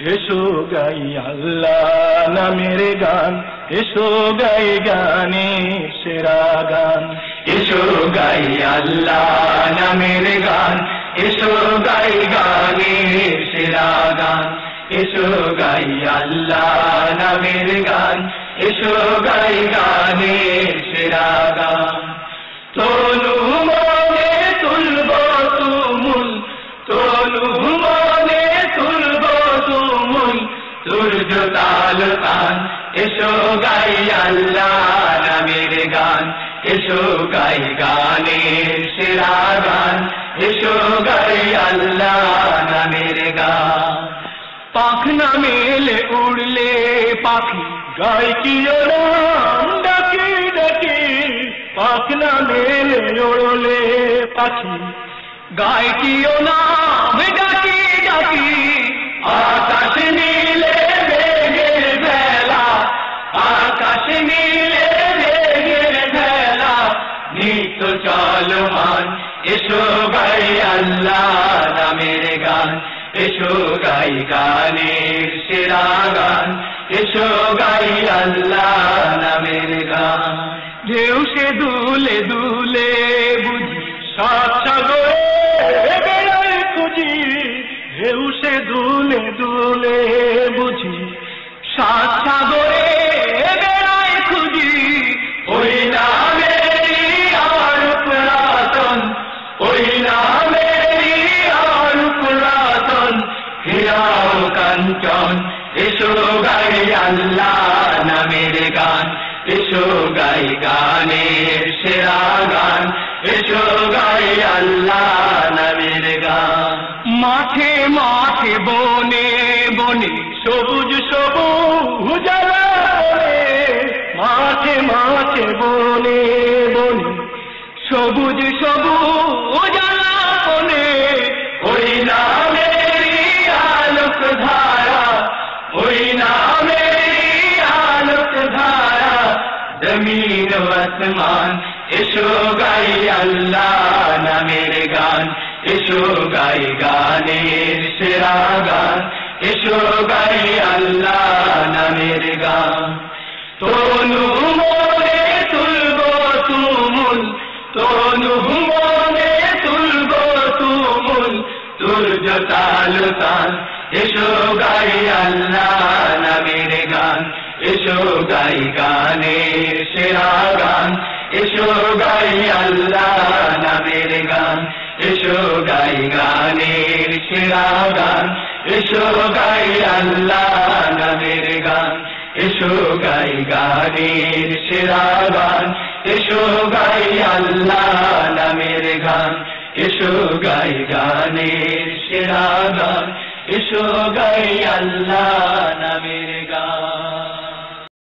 এসো গাই আল্লাহ নামের গান, এসো গাই গানের সেরা গান। এসো গাই আল্লাহ নামের গান, এসো গাই গানের সেরা গান। এসো গাই আল্লাহ নামের গান, এসো গাই গানের সেরা গান। তনু মনে তুলব তুমুল, তনু মনে তুলব তুমুল, সূর্য তাল তান। এসো গাই আল্লাহ নামের গান, এসো গাই গানের সেরা গান। এসো গাই আল্লাহ নামের গান। পাখনা মেলে উড়লে পাখি গায় কি ওরাম ডাকি ডাকি, পাখনা মেলে উড়লে পাখি গায় কি ওরাম ডাকি ডাকি। আকাশ নীলে মেঘের ভেলা, আকাশ নীলে মেঘের ভেলা, নিত্য চলমান। এসো গাই আল্লাহ নামের গান, এসো গাই গানের সেরা গান। এসো গাই আল্লাহ নামের গান। ঢেউ সে দুলে দুলে বুঝি সাত সাগরে বেড়ায় খুঁজি, ঢেউ সে দুলে দুলে বুঝি সাত সাগরে বেড়ায় খুঁজি। ওই নামেরই আর পুরাতন, ওই নামেরই আর পুরাতন, হীরাও কাঞ্চন। এসো গাই আল্লাহ নামের গান, এসো গাই গানের সেরা গান। এসো গাই আল্লাহ নামের গান। মাঠে মাঠে বনে বনে সবুজ সবুজ রে, মাঠে মাঠে বনে বনে সবুজ সবুজ বনে। ওই নামেরই আলোক ধারা, ওই নামেরই আলোক ধারা, জমিন আসমান। এসো গাই আল্লাহ নামের গান, এসো গাই গানের সেরা গান। এসো গাই আল্লাহ নামের গান। তনু মনে তুলব তুমুল, তনু মনে তুলব তুমুল, সূর্য তাল তান। এসো গাই আল্লাহ নামের গান, এসো গাই গানের সেরা গান। এসো গাই আল্লাহ নামের গান, এসো গাই গানের সেরা গান। এসো গাই আল্লাহ নামের গান, এসো গাই গানের সেরা গান। এসো গাই আল্লাহ নামের গান, এসো গাই গানের সেরা গান। এসো গাই আল্লাহ নামের গান।